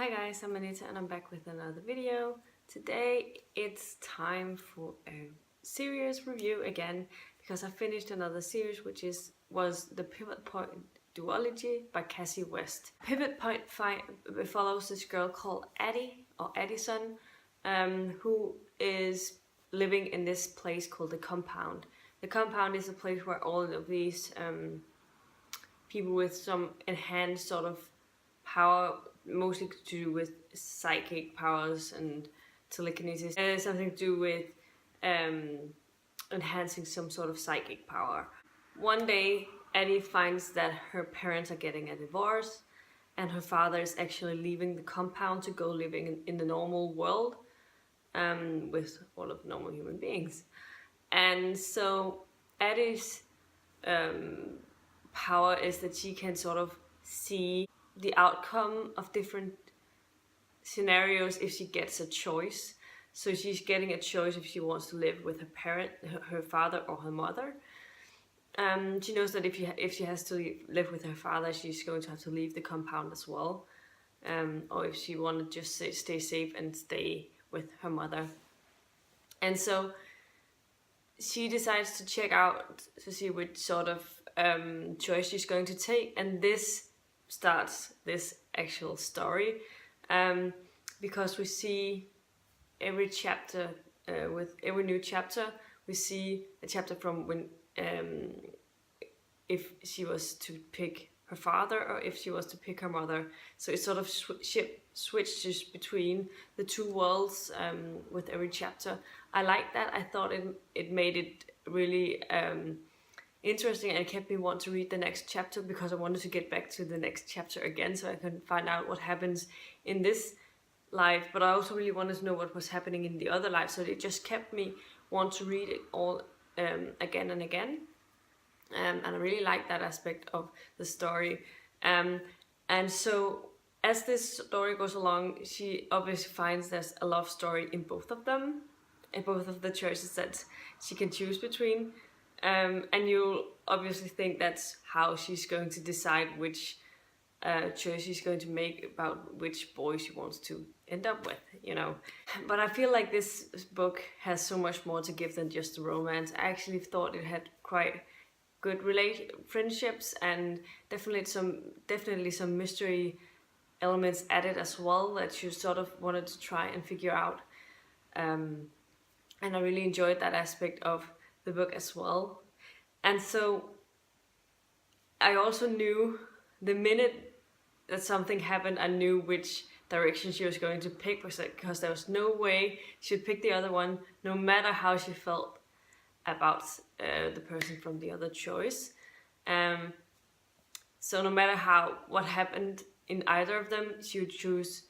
Hi guys, I'm Anita and I'm back with another video. Today it's time for a series review again because I finished another series which was the Pivot Point Duology by Kasie West. Pivot Point follows this girl called Addie or Addison who is living in this place called the Compound. The Compound is a place where all of these people with some enhanced sort of power, mostly to do with psychic powers and telekinesis. It has something to do with enhancing some sort of psychic power. One day, Addie finds that her parents are getting a divorce and her father is actually leaving the compound to go living in the normal world with all of normal human beings. And so Addie's power is that she can sort of see the outcome of different scenarios if she gets a choice. So she's getting a choice if she wants to live with her parent, her father or her mother. She knows that if she has to live with her father, she's going to have to leave the compound as well. Or if she wanted to just stay safe and stay with her mother. And so she decides to check out to see which sort of choice she's going to take, and this starts this actual story because we see every chapter with every new chapter we see a chapter from when if she was to pick her father or if she was to pick her mother. So it sort of switches between the two worlds with every chapter. I like that. I thought it made it really interesting, and it kept me want to read the next chapter because I wanted to get back to the next chapter again so I can find out what happens in this life, but I also really wanted to know what was happening in the other life, so it just kept me want to read it all again and again. And I really like that aspect of the story. And so as this story goes along, she obviously finds there's a love story in both of them, in both of the choices that she can choose between. And you'll obviously think that's how she's going to decide which choice she's going to make about which boy she wants to end up with, you know. But I feel like this book has so much more to give than just the romance. I actually thought it had quite good friendships and definitely some mystery elements added as well that you sort of wanted to try and figure out. And I really enjoyed that aspect of the book as well. And so I also knew the minute that something happened, I knew which direction she was going to pick, because there was no way she'd pick the other one, no matter how she felt about the person from the other choice. So no matter what happened in either of them, she would choose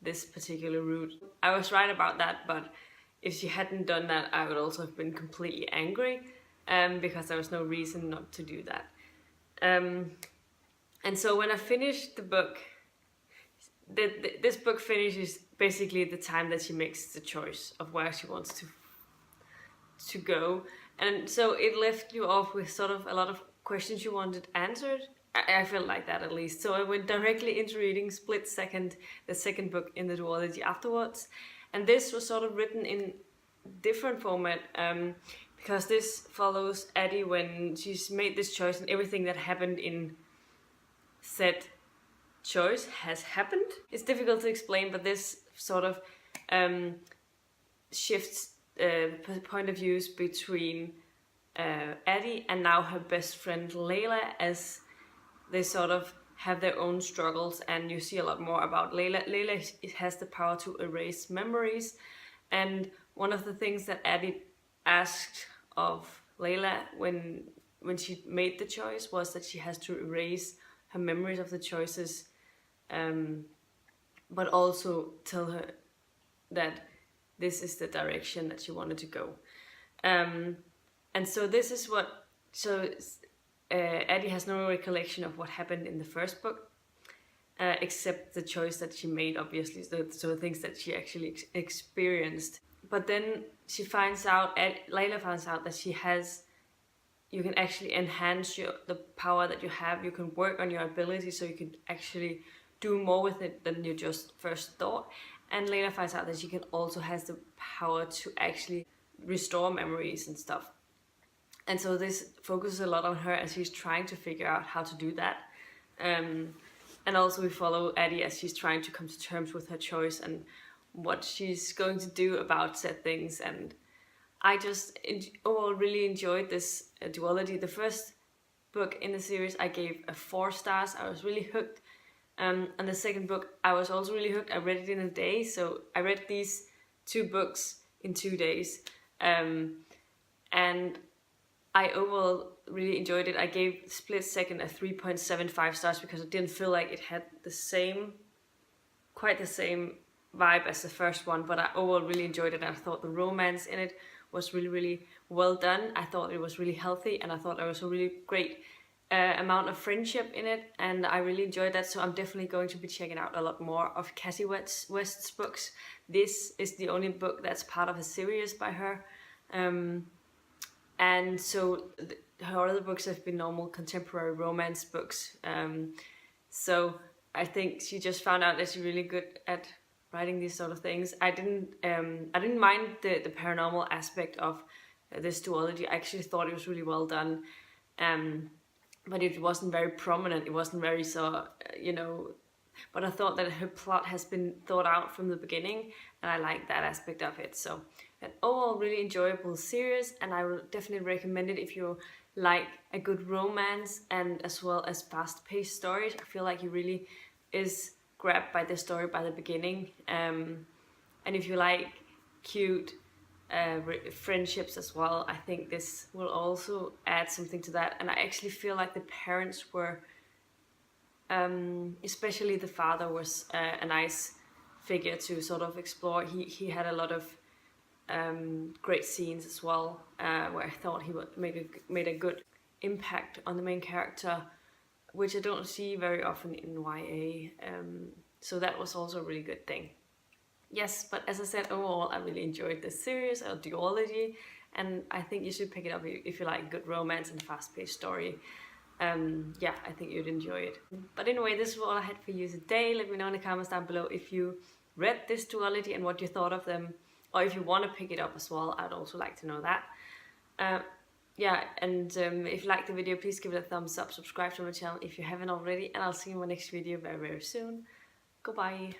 this particular route. I was right about that, but if she hadn't done that, I would also have been completely angry because there was no reason not to do that. And so when I finished the book, this book finishes basically the time that she makes the choice of where she wants to go. And so it left you off with sort of a lot of questions you wanted answered. I felt like that at least. So I went directly into reading split second the second book in the duology afterwards. And this was sort of written in different format because this follows Addie when she's made this choice and everything that happened in said choice has happened. It's difficult to explain, but this sort of shifts point of views between Addie and now her best friend Layla as they sort of have their own struggles, and you see a lot more about Layla. Layla has the power to erase memories, and one of the things that Addie asked of Layla when she made the choice was that she has to erase her memories of the choices, but also tell her that this is the direction that she wanted to go. And so this is what, Addie has no recollection of what happened in the first book, except the choice that she made, obviously, so things that she actually experienced. But then she finds out, Layla finds out that you can actually enhance the power that you have. You can work on your ability, so you can actually do more with it than you just first thought, and later finds out that she can also has the power to actually restore memories and stuff. And so this focuses a lot on her as she's trying to figure out how to do that. And also we follow Addie as she's trying to come to terms with her choice and what she's going to do about said things. And I just overall really enjoyed this duology. The first book in the series I gave 4 stars. I was really hooked. And the second book I was also really hooked. I read it in a day, so I read these 2 books in 2 days. And I overall really enjoyed it. I gave Split Second a 3.75 stars because I didn't feel like it had quite the same vibe as the first one, but I overall really enjoyed it. I thought the romance in it was really, really well done. I thought it was really healthy, and I thought there was a really great amount of friendship in it, and I really enjoyed that. So I'm definitely going to be checking out a lot more of Kasie West's books. This is the only book that's part of a series by her. And so her other books have been normal contemporary romance books. So I think she just found out that she's really good at writing these sort of things. I didn't mind the paranormal aspect of this duology. I actually thought it was really well done. But it wasn't very prominent. It wasn't very but I thought that her plot has been thought out from the beginning, and I like that aspect of it. So an overall really enjoyable series, and I will definitely recommend it if you like a good romance and as well as fast-paced stories. I feel like you really is grabbed by the story by the beginning, and if you like cute friendships as well, I think this will also add something to that. And I actually feel like the parents were especially the father was a nice figure to sort of explore. He had a lot of great scenes as well, where I thought he made a good impact on the main character, which I don't see very often in YA. So that was also a really good thing. Yes, but as I said, overall I really enjoyed this series, or duology, and I think you should pick it up if you like good romance and fast-paced story. Yeah, I think you'd enjoy it. But anyway, this is all I had for you today. Let me know in the comments down below if you read this duology and what you thought of them, or if you want to pick it up as well. I'd also like to know that. Yeah, and if you liked the video, please give it a thumbs up, subscribe to my channel if you haven't already, and I'll see you in my next video very, very soon. Goodbye.